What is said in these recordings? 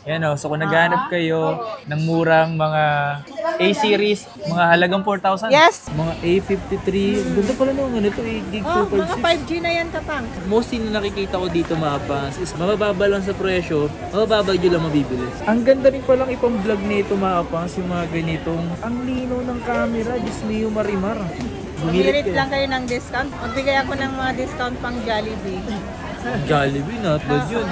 Yan o, so kung naghahanap kayo ng murang mga A-series, mga halagang 4,000. Yes. Mga A53, ganda pala nung ano ito, 8 gig Oh, 256. mga 5G na yan, Kapang. Mostly na nakikita ko dito mga pans is mabababa lang sa presyo, mabababa nyo lang mabibili. Ang ganda rin palang ipang-vlog nito mga pans, yung mga ganitong, ang lino ng camera, Diyos mio marimar. Bumilit lang kayo ng discount. Magbigay ako ng mga discount pang Jollibee. Jollibee, not bad yun.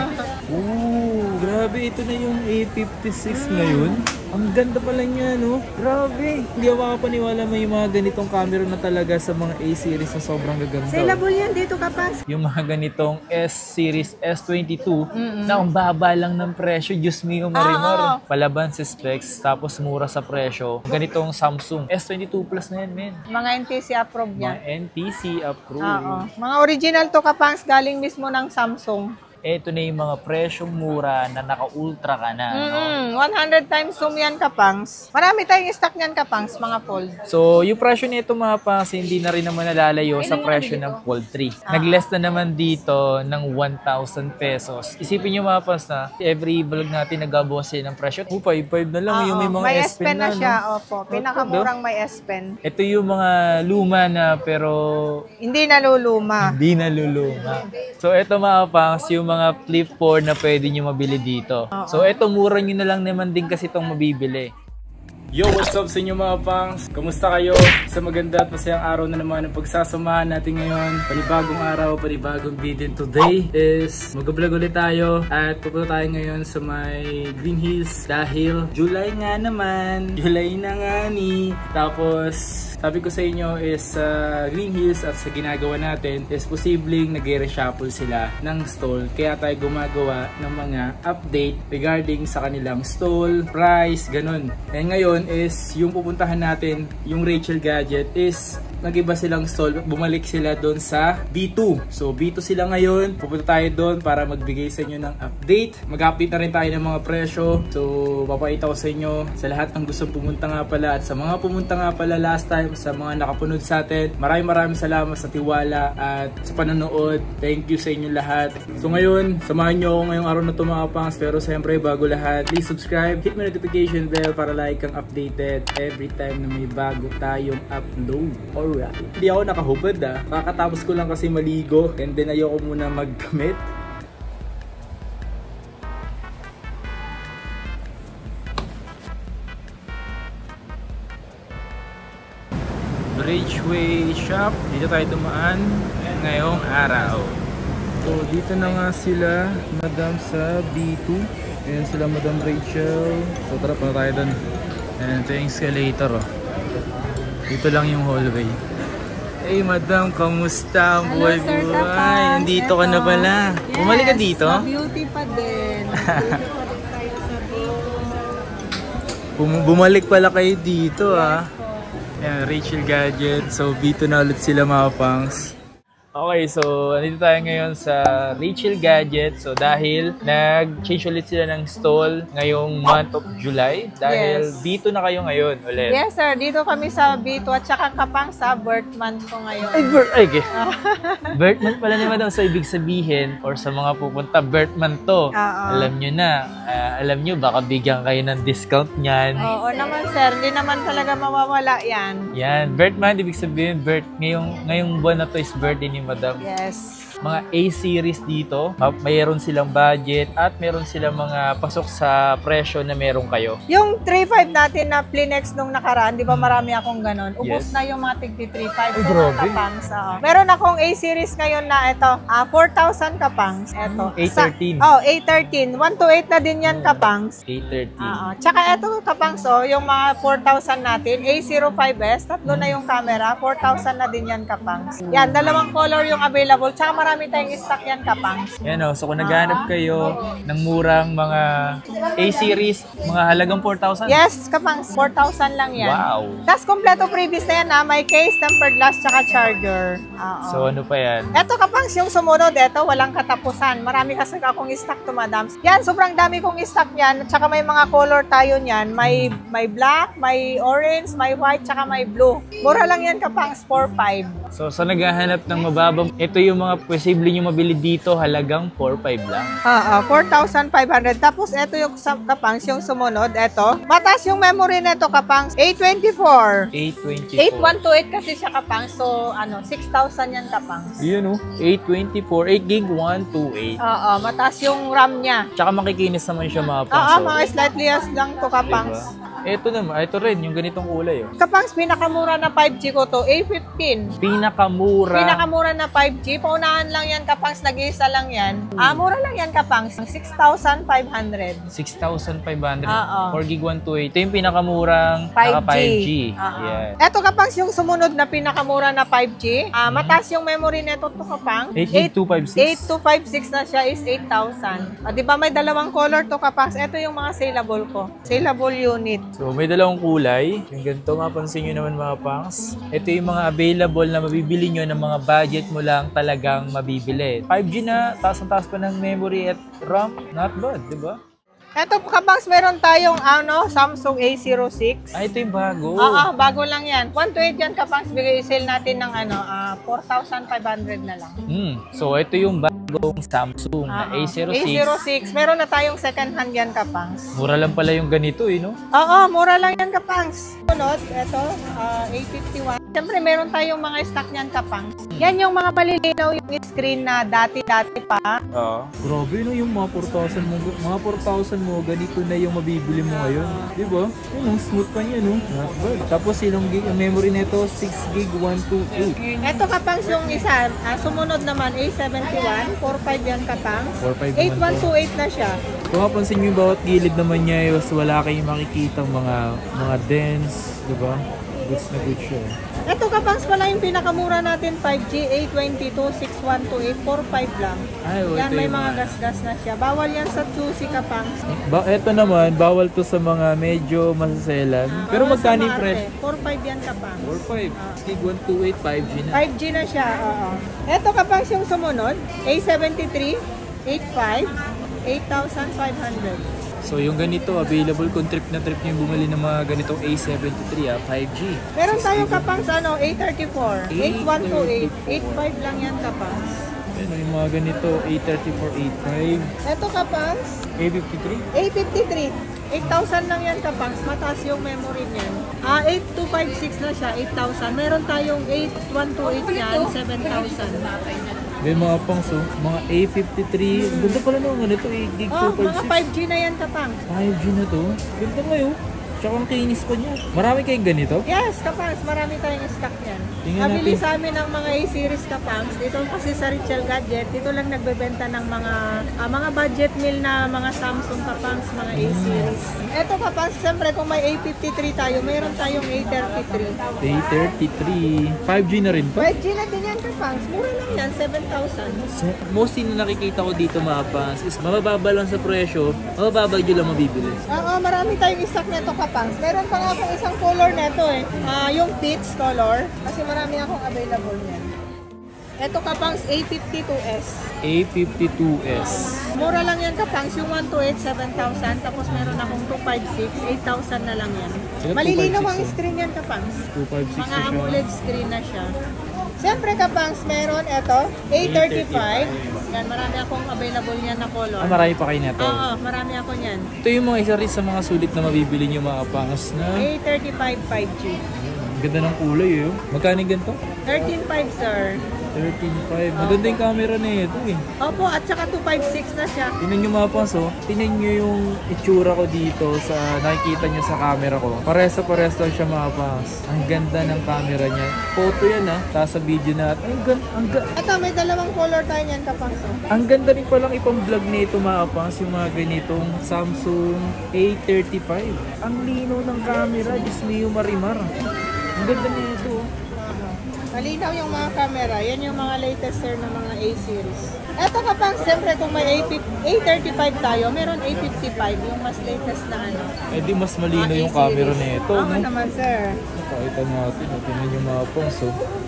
Ooh, grabe, ito na yung A56 ngayon. Ang ganda pala niya, no? Grabe. Hindi ako makapaniwala may mga ganitong camera na talaga sa mga A-series na sobrang gaganda. Saleable yan dito, Kapang. Yung mga ganitong S-series, S22, na ang baba lang ng presyo, Diyos mio marimar. Palaban sa specs, tapos mura sa presyo. Ganitong Samsung, S22 Plus na yan, men. Mga NTC approved yan. Mga NTC approved. Oo. Mga original to, Kapangs, galing mismo ng Samsung. Ito na yung mga presyong mura na naka-ultra ka na. No? 100 times zoom yan, Kapangs. Marami tayong stock niyan, Kapangs, mga fold. So, yung presyo nito mga pangs, hindi na rin naman nalalayo sa presyo ng Fold 3. Nag-less na naman dito ng 1,000 pesos. Isipin nyo mga pangs na every vlog natin nag-aboss ng presyo. 5,500 na lang yung may mga may S Pen na siya, no? opo. Pinakamurang may S Pen. Ito yung mga luma na pero Hindi naluluma. hindi naluluma. So, ito mga pangs, yung mga flip 4 na pwede nyo mabili dito. So, ito mura nyo na lang naman din kasi itong mabibili. Yo, what's up sa inyo mga pangs? Kamusta kayo? Sa maganda at masayang araw na naman ang pagsasamahan natin ngayon. Panibagong araw, panibagong video. Today is mag-vlog ulit tayo at pupunta tayo ngayon sa may Green Hills dahil July nga naman. July na nga ni. Tapos sabi ko sa inyo is Green Hills at sa ginagawa natin is posibleng nag-reshuffle sila ng stall. Kaya tayo gumagawa ng mga update regarding sa kanilang stall, price, ganun. And ngayon is yung pupuntahan natin, yung Rachel Gadget is nag-iba silang stall. Bumalik sila doon sa B2. So B2 sila ngayon. Pupunta tayo doon para magbigay sa inyo ng update. Mag-update na rin tayo ng mga presyo. So papakita ko sa inyo sa lahat ng gustong pumunta nga pala at sa mga pumunta nga pala last time, sa mga nakapunod sa atin. Maraming salamat sa tiwala at sa panonood. Thank you sa inyo lahat. So ngayon, samahan nyo ako ngayong araw na ito mga pangs. Pero siyempre bago lahat, please subscribe, hit my notification bell para like kang updated every time na may bago tayong upload. Alright. Hindi ako nakahubad kakatapos ko lang kasi maligo and then ayoko muna magdamit. Bridgeway Shop. Dito tayo dumaan ngayong araw. So dito na nga sila madam sa B2. Ayan sila madam Rachel. So tara pa tayo dun. Ayan ito yung escalator Dito lang yung hallway. Hey madam, kamusta ang buhay-buhay? Nandito ka na pala. Yes, Bumalik ka dito? Beauty pa din. Bumalik pala kayo dito Ayan, Rachel Gadget. So, B2 na ulit sila mga pangs. Okay, so nandito tayo ngayon sa Rachel Gadget. So dahil nag-change ulit sila ng stall ngayong month of July. Dahil B2 na kayo ngayon ulit. Yes sir, dito kami sa B2 at saka Kapang sa birth month ko ngayon. Birth month pala naman daw. So ibig sabihin or sa mga pupunta, birth month to. Alam nyo na. Alam nyo, baka bigyan kayo ng discount niyan. Oo naman sir, hindi naman talaga mawawala yan. Yan, birth month, ibig sabihin ngayong buwan na to is birthday ni Madam. Yes. Mga A-series dito, mayroon silang budget at meron silang mga pasok sa presyo na meron kayo. Yung 3.5 natin na Plinex nung nakaraan, di ba marami akong ganun? Ubus na yung mga tigti 3.5 sa Kapangs. Meron akong A-series ngayon na ito, 4,000 Kapangs. Ito. A13. A13. 128 na din yan Kapangs. A13. Tsaka ito Kapangs, yung mga 4,000 natin, A05S, tatlo na yung camera, 4,000 na din yan Kapangs. Yan, dalawang color yung available. Tsaka marami tayong stock yan Kapangs. Yan so kung naghahanap kayo ng murang mga A-series, mga halagang 4,000? Yes, Kapangs, 4,000 lang yan. Wow! Tapos kompleto previous na yan may case, tempered glass, tsaka charger. So ano pa yan? Eto Kapangs, yung sumunod, eto walang katapusan. Marami kasi akong stock to madams. Yan, sobrang dami kong stock yan. Tsaka may mga color tayo niyan. May black, may orange, may white, tsaka may blue. Mura lang yan Kapangs, 4,500. So sa naghahanap ng mababang, ito yung mga pwesto posible nyo mabili dito halagang 4,500 lang. 4,500. Tapos ito yung kapangs, yung sumunod, ito. Mataas yung memory nito kapangs, 824. 8128 kasi siya kapangs. So, 6,000 yan kapangs. Yun 824, 8 gig, 128. Mataas yung RAM niya. Tsaka makikinis naman siya mga pangs. Mga slightly as lang to kapangs. Ito naman, ito rin, yung ganitong kulay. Kapangs, pinakamura na 5G ko to, A15. Pinakamura na 5G. Paunahan lang yan, kapangs, nag-iisa lang yan. Mura lang yan, kapangs. 6,500. 6,500. 4 gig 128. Ito yung pinakamurang 5G. Yeah. Ito, kapangs, yung sumunod na pinakamura na 5G. Mataas yung memory nito to, kapangs. 8256 na siya is 8,000. Diba may dalawang color to, kapangs? Ito yung mga saleable ko. Saleable unit. So, may dalawang kulay. Yung ganito, mapansin nyo naman mga pangs. Ito yung mga available na mabibili nyo ng mga budget mo lang talagang mabibili. 5G na, taas pa ng memory at RAM. Not bad, di ba? Ito kapangs, meron tayong Samsung A06. Ito yung bago. Bago lang yan. 128 yan kapangs, bigay sale natin ng 4,500 na lang. So, ito yung bagong Samsung na A06. A06. Meron na tayong second hand yan kapangs. Mura lang pala yung ganito no? Mura lang yan kapangs. Sunod, ito, A51. Siyempre, meron tayong mga stock niyan kapangs. Yan yung mga malilinaw yung screen na dati-dati pa. Grabe yung mga 4,000 mo. Mga 4,000 mo, ganito na yung mabibili mo ngayon. Di ba? Yung smooth pa niya, no? Not bad. Tapos ilang gig, ang memory nito, 6 gig, 128. Ito kapangs yung isa. Sumunod naman, A71. 4,500 yan kapangs. 8128 na siya. Kung mapansin nyo yung bawat gilid naman niya, wala kayong makikitang mga dents, di ba? Goods na goods siya. Ito kapangs pala yung pinakamura natin, 5G, A22, 6128, 4,500 lang. Yan, may mga gas-gas na siya. Bawal yan sa choosy kapangs. Ito naman, bawal to sa mga medyo masaselan. Pero magkano yung price? 4,500 yan kapangs. 4,500. Gig 128, 5G na. 5G na siya, Ito kapangs yung sumunod, A73, 85, 8,500. So yung ganito, available kung trip na trip nyo bumili ng mga ganitong A73 5G. Meron tayo kapangs A34, 8128, 85 lang yan kapangs. Ano yung mga ganito, A34, 85. Ito kapangs, A53? A53, 8,000 lang yan kapangs, mataas yung memory niyan. 8256 na siya, 8,000. Meron tayong 8128 yan, 7,000. May mga pangs, mga A53. Ganda pala naman ganito, 8 gig 256. Mga 5G na yan kapangs. 5G na to? Ganda ngayon. Tsaka ang kinis pa niya. Marami kayong ganito? Yes, kapangs. Marami tayong stock yan. Tingnan Nabili natin. sa amin ng mga A-series kapangs. Dito kasi sa Richel Gadget, dito lang nagbebenta ng mga budget meal na mga Samsung kapangs, mga A-series. Ito kapangs, siyempre kung may A53 tayo, mayroon tayong A33. A33. 5G na rin pa? 5G na din yan kapangs. Mura lang yan, 7,000. So, mostly na nakikita ko dito mga pangs is mabababa lang sa presyo, mabababa nyo lang mabibili. Marami tayong stock nito kapangs. Meron pa nga akong isang color nito yung peach color. Kasi marami akong available niyan. Ito kapangs A52s. A52s. Mura lang yan kapangs. Yung 128, 7,000. Tapos meron akong 256, 8,000 na lang yan. Malilinaw ang screen yan kapangs. 256 Mga na siya. AMOLED screen na siya. Siyempre kapangs meron ito, A35. Yan, marami akong available niyan na color. Marami pa kayo nito? Oo, marami ako niyan. Ito yung mga isa rin sa mga sulit na mabibili nyo mga pangas na. A35 5G. Ganda ng kulay Magkano ganito? 13.5 sir. 13.5. Maganda yung camera na ito Opo, at saka 256 na siya. Tingnan nyo mga pangs Tingnan nyo yung itsura ko dito sa nakikita nyo sa camera ko. Pares lang siya mga pangs. Ang ganda ng camera niya. Photo yan Tapos sa video na. Ito, may dalawang color tayo niyan kapangso. Ang ganda rin palang ipang-vlog nito mga pangs. Yung mga ganitong Samsung A35. Ang lino ng camera. Diyos niyo marimar. Ang ganda nito Malinaw yung mga camera. Yan yung mga latest sir na mga A-series. Ito kapang, siyempre kung may A35 tayo, meron A55, yung mas latest na di mas malino yung camera nito. Oo naman sir. Nakakita natin. Tingnan yung mga pangs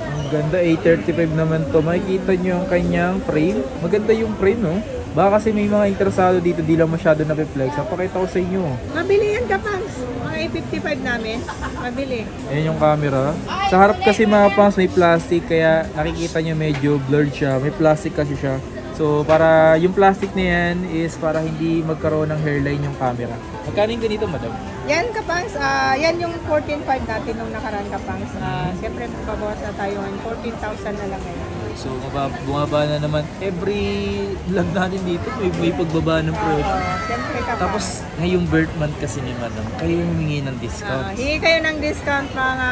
Ang ganda. A35 naman to. Makikita nyo yung kanyang frame. Maganda yung frame Baka kasi may mga interesado dito, di lang masyado na-reflex. Papakita ko sa inyo. Mabili yan kapangs. Mga A55 namin. Mabili. Ayan yung camera. Sa harap kasi mga pangs may plastic, kaya nakikita nyo medyo blurred siya. May plastic kasi siya. So para yung plastic na yan is para hindi magkaroon ng hairline yung camera. Magkano yung ganito, madam? Yan kapangs, yan yung 14.5 natin nung nakaraan kapangs. Siyempre pabawas na tayo ngayon. 14,000 na lang ngayon. So bumaba na naman. Every vlog natin dito may pagbaba ng presyo. Siyempre kapangs. Tapos ngayong birth month kasi ni madam, kayo humingi ng discount. Hingi kayo ng discount mga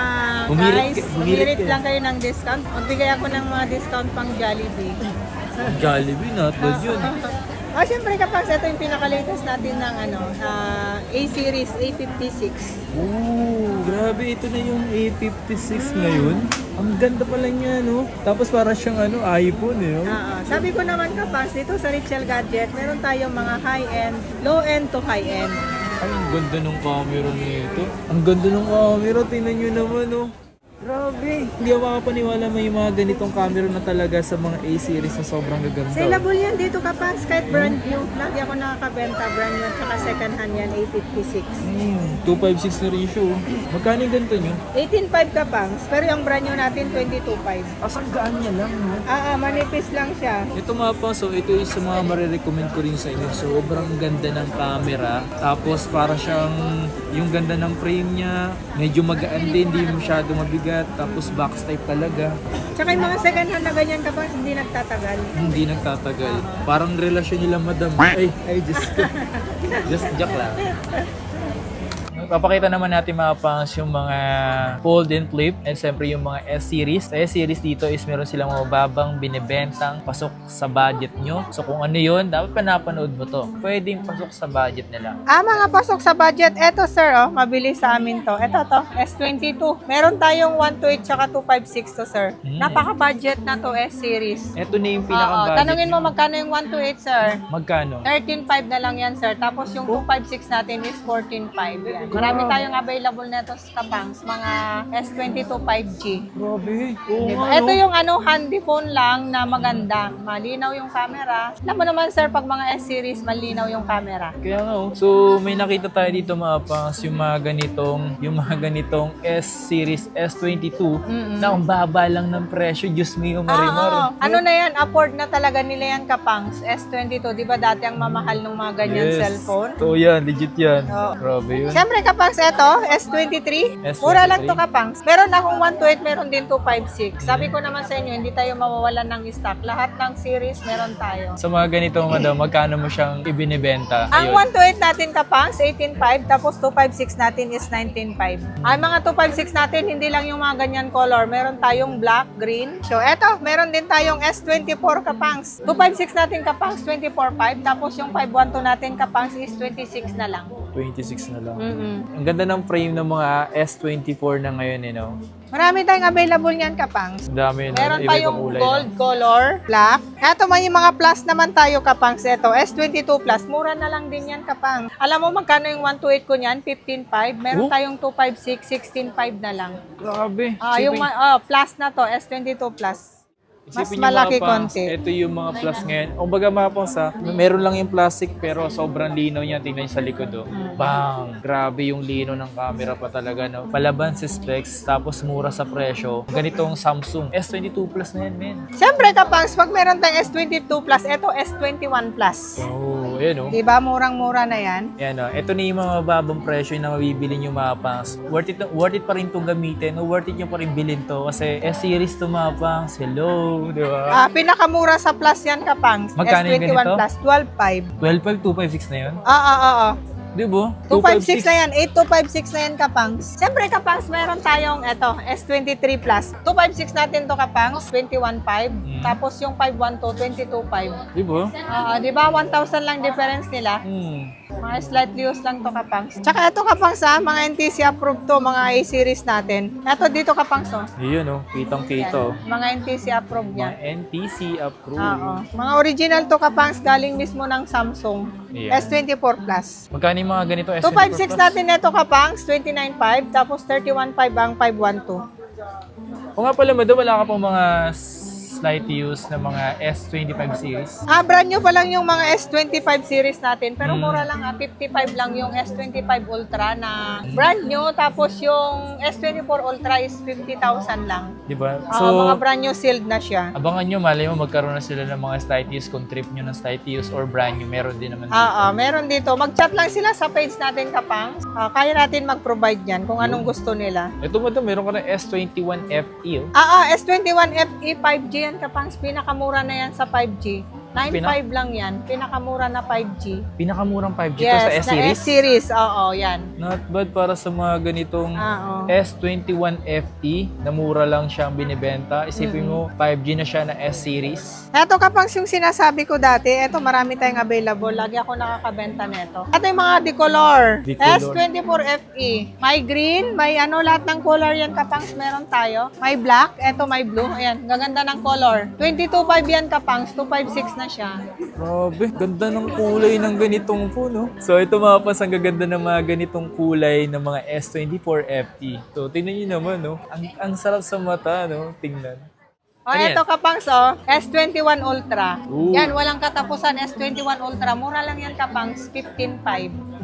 guys. Humirit lang kayo ng discount. Magbigay ako ng mga discount pang Jollibee. Jollibee, not bad yun. Siyempre kapag ito yung pinaka-latest natin ng A-series, A56. Grabe, ito na yung A56 ngayon. Ang ganda pala niya, no? Tapos para siyang iPhone, eh. Sabi ko naman kapag dito sa Richel Gadget, meron tayong mga high-end, low-end to high-end. Ay, ang ganda ng camera nito. Ang ganda ng camera, tingnan nyo naman, no? Grabe! Hindi ako makapaniwala may mga ganitong camera na talaga sa mga A-series na sobrang gaganda. Saleable yan dito kapas, kahit brand new. Lagi ako nakakabenta, brand new at saka second hand yan, A56. 256 na rin siya. Magkano yung ganito nyo? 18.5 kapangs, pero yung brand new natin 22.5. Asang gaan niya lang, no? Manipis lang siya. Ito mga pa, so ito is sa mga marirecommend ko rin sa inyo. Sobrang ganda ng camera. Tapos para siyang yung ganda ng frame niya. Medyo magaan din, hindi masyado mabigat. Tapos box type talaga. Tsaka yung mga second hand na ganyan kapag hindi nagtatagal. Hindi nagtatagal. Parang relasyon nila madam. Ay, just joke lang. Papakita naman natin mga pangs yung mga fold and flip and siyempre yung mga S-series. Sa S-series dito is meron silang mababang binibentang pasok sa budget nyo. So kung ano yun, dapat pa napanood mo to. Pwedeng pasok sa budget nila. Mga pasok sa budget. Eto sir, mabilis sa amin to. Eto to, S22. Meron tayong 128 tsaka 256 to sir. Napaka-budget na to S-series. Eto na yung pinaka-budget. Tanungin mo magkano yung 128 sir? Magkano? 13.5 na lang yan sir. Tapos yung 256 natin is 14.5 yan. Marami tayong available neto sa kapangs, mga S22 5G. Grabe. Diba? Ito yung handy phone lang na maganda. Malinaw yung camera. Alam mo naman sir, pag mga S-series, malinaw yung camera. Kaya nga So may nakita tayo dito mga pangs, yung mga ganitong S-series S22 na ang baba lang ng presyo. Diyos mio, Marimar. Ano na yan, afford na talaga nila yan kapangs. S22, di ba dati ang mamahal ng mga ganyan cellphone? So yan, legit yan. Grabe yun. Siyempre kapangs, ito, S23. Mura lang to kapangs. Meron akong 128, meron din 256. Sabi ko naman sa inyo, hindi tayo mawawalan ng stock. Lahat ng series meron tayo. Sa mga ganito madam, magkano mo siyang ibinibenta? Ang 128 natin kapangs, 18.5. Tapos 256 natin is 19.5. Ang mga 256 natin, hindi lang yung mga ganyan color. Meron tayong black, green. So eto, meron din tayong S24 kapangs. 256 natin kapangs, 24.5. Tapos yung 512 natin kapangs is 26 na lang. 26 na lang. Ang ganda ng frame ng mga S24 na ngayon, Marami tayong available niyan kapangs. Dami, Meron tayong gold color, black. Eto, may mga plus naman tayo kapangs. Eto, S22 plus. Mura na lang din yan kapang. Alam mo magkano yung 128 ko niyan? 15.5. Meron tayong 256, 16.5 na lang. Grabe. Yung plus na to, S22 plus. Mas malaki konti. Ito yung mga plus ngayon. O baga mga pangs, meron lang yung plastic pero sobrang linaw niya. Tingnan sa likod. Bang! Grabe yung linaw ng camera pa talaga. Palaban sa specs, tapos mura sa presyo. Ganitong Samsung. S22 Plus na yan, men. Siyempre kapangs, pag meron tayong S22 Plus, ito S21 Plus. Ayan Diba? Murang-mura na yan. Yan ito na yung mga mababang presyo na mabibili nyo mga pangs. Worth it pa rin itong gamitin. Worth it nyo pa rin bilhin to. Kasi S-series to mga pangs. Hello! Diba? Pinakamura sa plus yan kapangs. Magkano yung S21 ganito? Plus, 12.5. 12.5, 256 na yun? Diba? 256 na yan. 8256 na yan kapangs. Siyempre kapangs, meron tayong S23 Plus. 256 natin to kapangs, 21.5. Tapos yung 512, 22.5. Diba? Diba? 1,000 lang difference nila. Mga slightly used lang to kapangs. Tsaka ito kapangs mga NTC approved to, mga A-series natin. Ito dito kapangs Yun kitang-kita. Mga NTC approved yan. Mga NTC approved. Mga original to kapangs, galing mismo ng Samsung. S24 Plus. Magkano yung mga ganito S24 256 natin ito kapangs, 29.5. Tapos 31.5 ang 512. O nga pala, madam, wala ka pong mga slight use na mga S25 series. Brand new pa lang yung mga S25 series natin. Pero mura lang 55 lang yung S25 Ultra na brand new. Tapos yung S24 Ultra is 50,000 lang. Diba? Mga brand new sealed na siya. Abangan nyo, malay mo magkaroon na sila ng mga slight use. Kung trip nyo ng slight use or brand new, meron din naman dito. Meron dito. Mag-chat lang sila sa page natin, Kapangs. Kaya natin mag-provide yan kung anong gusto nila. Ito madam, meron ka ng S21 FE. S21 FE 5G yan, Kapangs. Pinakamura na yan sa 5G. 9.5 lang yan. Pinakamura na 5G. Pinakamurang 5G yes, to sa S-series? Yes, S-series. Oo, yan. Not bad para sa mga ganitong S21 FE na mura lang siyang binibenta. Isipin mo, 5G na siya na S-series. Ito Kapangs yung sinasabi ko dati. Ito marami tayong available. Lagi ako nakakabenta nito. Ito yung mga decolor. S24 FE. May green, may lahat ng color yan Kapangs. Meron tayo. May black. Ito may blue. Ayan, gaganda ng color. 22.5 yan Kapangs. 256 na siya. Grabe, ganda ng kulay ng ganitong phone, no? So ito mga pas, ang gaganda ng mga ganitong kulay ng mga S24 FE. So tingnan niyo naman, no? Ang sarap sa mata, no? Tingnan. Ito Kapangs, S21 Ultra. Yan, walang katapusan, S21 Ultra. Mura lang yan Kapangs, 15.5.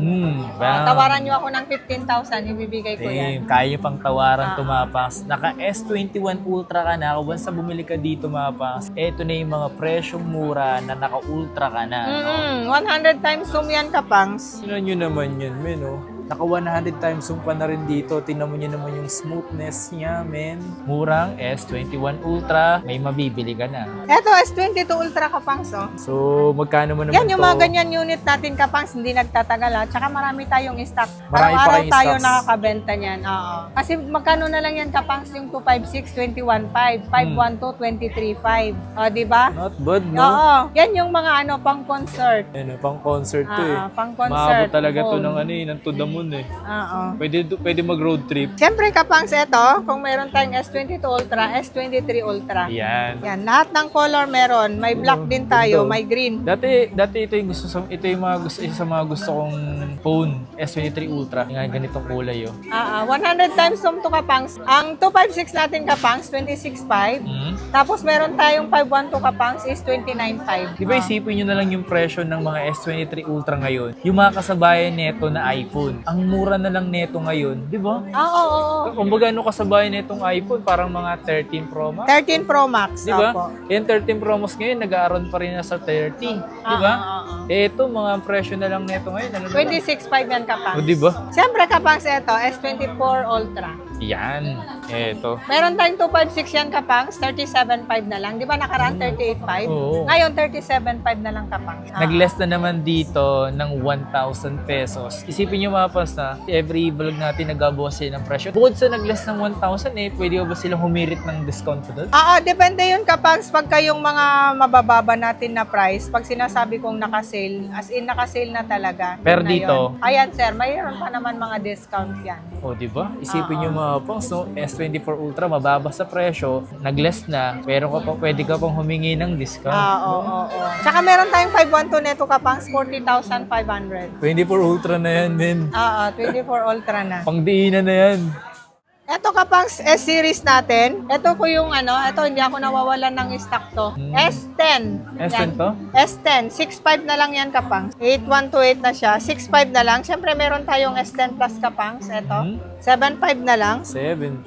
Tawaran nyo ako ng 15,000, ibibigay ko yan. Kaya pang tawaran tumapas. Naka S21 Ultra ka na, once sa bumili ka dito mapas, eto na yung mga presyong mura na naka-ultra ka na. 100 times zoom yan Kapangs. Tignan nyo naman yun, men, no? Naka 100 times zoom pa na rin dito. Tingnan mo nyo naman yung smoothness niya, men. Murang S21 Ultra, may mabibili ka na. Eto, S22 Ultra Kapangs, So, magkano mo naman yan, yung mga ganyan unit natin Kapangs, hindi nagtatagal, Tsaka marami tayong stock. Araw-araw tayo nakakabenta niyan. Kasi magkano na lang yan Kapangs, yung 256, 21.5, 512, 23.5. Diba? Not bad, no? Yan yung mga pang concert. Yan, pang concert to Pang concert. Maabot talaga to ng ng to the moon Pwede mag road trip. Siyempre Kapangs, ito, kung meron tayong S22 Ultra, S23 Ultra. Yan. Lahat ng color meron. May black din tayo, may green. Dati ito yung isa sa mga gusto kong phone, S23 Ultra. Yung ganitong kulay 100 times zoom to Kapangs. Ang 256 natin Kapangs, 26.5. Tapos meron tayong 512 Kapangs is 29.5. Di ba isipin nyo na lang yung presyo ng mga S23 Ultra ngayon? Yung mga kasabayan neto na iPhone. Ang mura na lang neto ngayon, di ba? Oo. Kumbaga kasabayan netong iPhone, parang mga 13 Pro Max. 13 Pro Max, di ba? Yung 13 Pro Max ngayon, nag-aaron pa rin na sa 30. Di ba? Ito, mga presyo na lang neto ngayon. 26.5 yan Kapangs. Di ba? Siyempre Kapangs, ito, S24 Ultra. Yan. Ito. Meron tayong 256 yan Kapangs, 37.5 na lang. Di ba nakaraan 38.5? Oo. Ngayon 37.5 na lang Kapangs. Nag-less na naman dito ng 1,000 pesos. Isipin nyo mga pas na every vlog natin nag-abawas sila ng presyo. Bukod sa nag-less ng 1,000 pwede ba silang humirit ng discount po doon? Depende yun Kapangs. Pagka yung mga mabababa natin na price, pag sinasabi kong naka-sale, as in naka-sale na talaga. Pero dito? Ayan sir, mayroon pa naman mga discount yan. O, di ba? Isipin nyo mga pas, no? S24 Ultra, mababa sa presyo, nag-less na, pero pwede ka pang humingi ng discount. Oo. Tsaka meron tayong 512 neto Kapangs, 40,500. 24 Ultra na yan, men. 24 Ultra na. Pangdiinan na yan. Ito Kapangs, S-series natin. Ito ko yung ito hindi ako nawawalan ng stock to. S10. S10 to? S10. 6.5 na lang yan Kapangs. 8128 na siya. 6.5 na lang. Siyempre meron tayong S10 Plus Kapangs. Ito. 7.5 na lang. 7.5.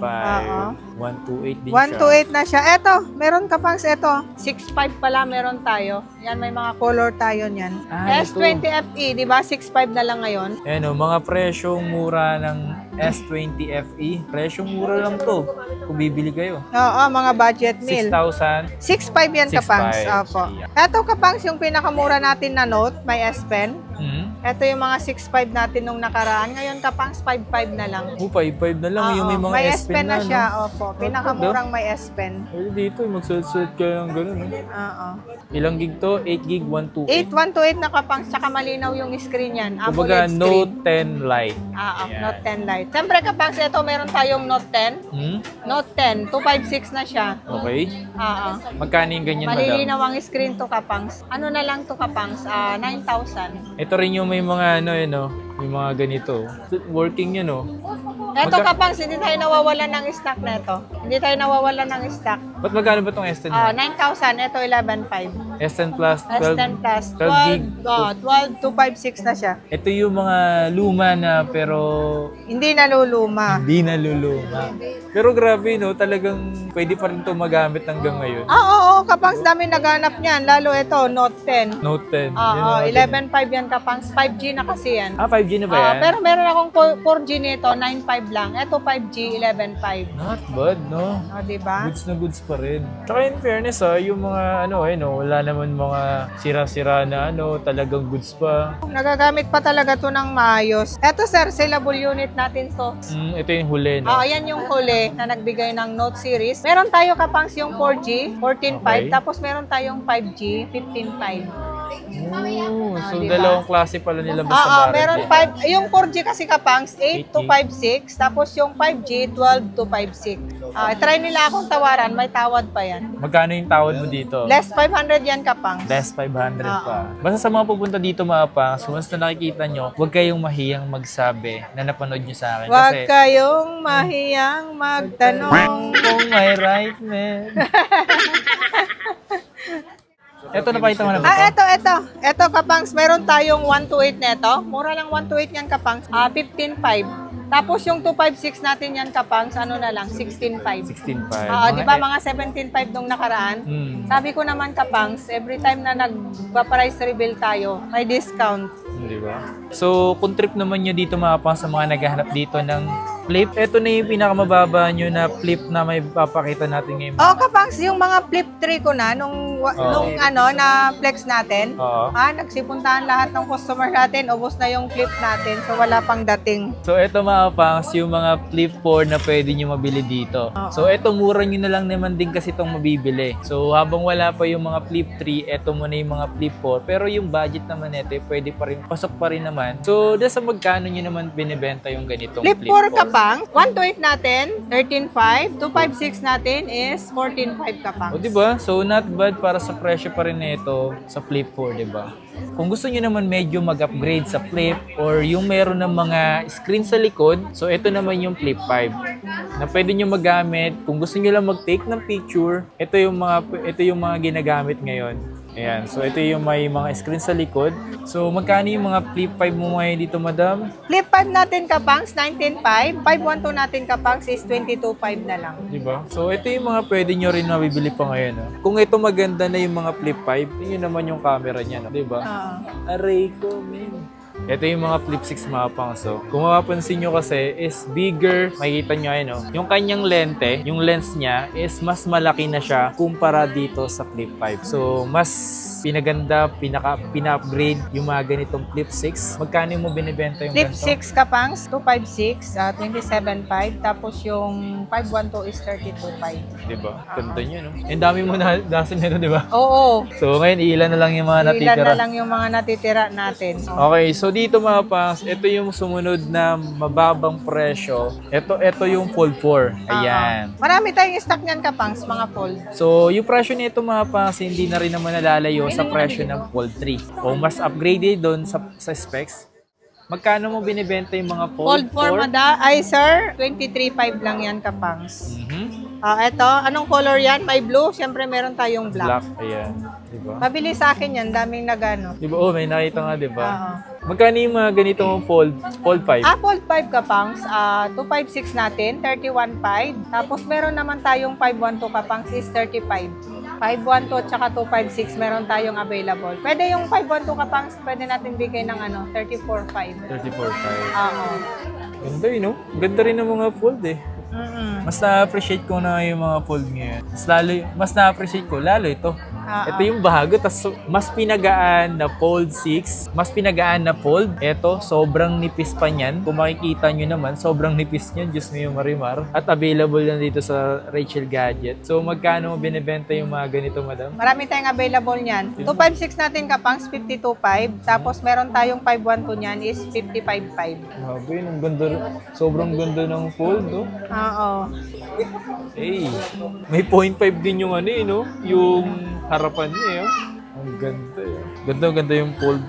128 din 128 na siya. Ito, meron Kapangs ito. 6.5 pala meron tayo. Yan, may mga color tayo niyan. S20 FE, di ba? 6.5 na lang ngayon. Mga presyong mura ng S20 FE. Presyong mura lang to kung bibili kayo. Mga budget meal. 6,000. 6.5 yan Kapangs. Opo. Ito Kapangs, yung pinakamura natin na Note, may S Pen. Ito yung mga 6.5 natin nung nakaraan. Ngayon Kapangs, 5.5 na lang. 5.5 na lang. Yung may mga S Pen na siya. Opo. Pinakamurang may S Pen. Dito, magsulat-sulat ka lang gano'n. Ilang gig to? 8 gig, 128. 8128 na Kapangs, tsaka malinaw yung screen yan. Kumbaga, AMOLED Note 10 Lite. Note 10 Lite. Siyempre Kapangs, ito meron tayong Note 10. Note 10, 256 na siya. Okay. Magkano yung ganyan, madam? Malilinaw ang screen to Kapangs. Ano na lang to Kapangs? 9,000. Ito rin yung may mga may mga ganito. Working yun, Ito kapangs, hindi tayo nawawalan ng stock na ito. Hindi tayo nawawalan ng stock. Ba't magkano ba itong S10 nyo? 9,000. Ito 11,500. S10 Plus, 12, S10 Plus. 12 gig. 12,256 na siya. Ito yung mga luma na pero Hindi naluluma. hindi naluluma. Pero grabe, no? Talagang pwede pa rin ito magamit hanggang ngayon. Oo, kapangs dami naghanap niyan. Lalo ito, Note 10. Note 10. Oo, 11,500 yan kapangs. 5G na kasi yan. 5G na ba yan? Pero meron akong 4G nito, 9,500 lang. Ito 5G, 11,500. Not bad, no? Diba? Goods na goods pa rin. Tsaka in fairness, yung mga wala naman mga sira-sira na talagang goods pa. Nagagamit pa talaga to ng maayos. Ito sir, saleable unit natin to. Ito yung huli, no? Ayan yung huli na nagbigay ng Note series. Meron tayo kapangs yung 4G, 14.5. Okay. Tapos meron tayong 5G, 15.5. So diba? dalawang klase pala nila basta meron 5. Yung 4G kasi kapangs, 8 to 5.6. Tapos yung 5G, 12 to 5.6. Try nila akong tawaran, may tawad pa yan. Magkano yung tawad mo dito? Less 500 yan kapangs. Less 500 pa. Basta sa mga pupunta dito mga pangs, once na nakikita nyo, huwag kayong mahiyang magsabi na napanood nyo sa akin. Huwag Kasi kayong mahiyang magtanong. kung may right man. Ito napakita mo na ba ito? Ito kapangs, meron tayong 128 neto. Mura lang 128 yan kapangs. 15.5. Tapos yung 256 natin yan kapangs, ano na lang, 16.5. 16.5. Di ba mga 17.5 nung nakaraan? Sabi ko naman kapangs, every time na nagpa-price reveal tayo, may discount. Di ba? So, kung trip naman nyo dito mga pangs sa mga naghahanap dito ng flip, ito na yung pinakamababa nyo na flip na may papakita natin ngayon. Kapangs, yung mga flip 3 ko na, nung na flex natin, nagsipuntahan lahat ng customer natin, ubos na yung flip natin, so wala pang dating. So, ito mga pangs, yung mga flip 4 na pwede nyo mabili dito. So, ito mura nyo na lang naman din kasi itong mabibili. So, habang wala pa yung mga flip 3, ito muna yung mga flip 4. Pero yung budget naman ito, pwede pa rin, pasok pa rin naman. So, sa magkano nyo naman binibenta yung ganitong flip 4? Kapang, 128 natin, 13.5. 256 natin is 14.5 kapang. Diba? So, not bad para sa presyo pa rin nito sa flip 4, diba? Kung gusto niyo naman medyo mag-upgrade sa flip or yung meron ng mga screen sa likod, so ito naman yung flip 5 na pwede niyo magamit. Kung gusto niyo lang mag-take ng picture, ito yung mga ginagamit ngayon. Ayan. So, ito yung may mga screen sa likod. So, magkano yung mga flip 5 mo ngayon dito, madam? Flip 5 natin kapangs, 19.5. 512 natin kapangs is 22.5 na lang. Diba? So, ito yung mga pwede nyo rin mabibili pa ngayon. Kung ito maganda na yung mga flip 5, yun naman yung camera niya. Diba? Aray ko, man. Ito yung mga flip 6 mga pangs. So, kung mapapansin nyo kasi is bigger. Makikita nyo ayun, yung kanyang lente, yung lens niya is mas malaki na siya kumpara dito sa flip 5. So, mas pinaganda, pina-upgrade yung mga ganitong flip 6. Magkano mo binibenta yung flip ganito? 6 kapangs, 256, 27.5. Tapos yung 512 is 32.5. Diba? Ganda nyo, no? Ang dami mo na dasan nito, diba? Oo. So, ngayon, ilan na lang yung mga natitira. Ilan na lang yung mga natitira natin. Okay, so dito mga pangs, ito yung sumunod na mababang presyo. Ito yung Fold 4. Ayan. Marami tayong stock niyan kapangs, mga fold. So, yung presyo nito mga pangs, hindi na rin naman nalalayo sa presyo ng Fold 3. O mas upgraded doon sa specs. Magkano mo binibenta yung mga Fold 4? Sir, 23.5 lang yan kapangs. Ito, anong color yan? May blue, siyempre meron tayong black. Ayan. Diba? Mabili sa akin yan, daming nagano. Diba? Oh, may nakita nga, diba? Magkano yung mga ganitong Fold 5? Fold 5 kapangs, 256 natin, 31.5. Tapos meron naman tayong 512 kapangs is 35. 512 tsaka 256 meron tayong available. Pwede yung 512 kapangs, pwede natin bigay ng 34.5. 34.5. Ganda yun, no? Ganda rin ng mga Fold eh. Mas na-appreciate ko na yung mga Fold ngayon. Mas na-appreciate ko lalo ito. Ito yung bago, tas mas pinagaan na Fold 6, mas pinagaan na Fold. Ito, sobrang nipis pa niyan. Kung makikita nyo naman, sobrang nipis niyan. Diyos na yung marimar. At available yan dito sa Rachel Gadget. So, magkano magbenebenta yung mga ganito, madam? Marami tayong available niyan. 256 natin kapangs, 52.5. Tapos meron tayong 512 niyan is 55.5. Grabe, ang ganda. Sobrang ganda ng Fold, no? Oo. Hey, may 0.5 din yung no? Yung harapan niya, Ang ganda, Ganda yung Fold.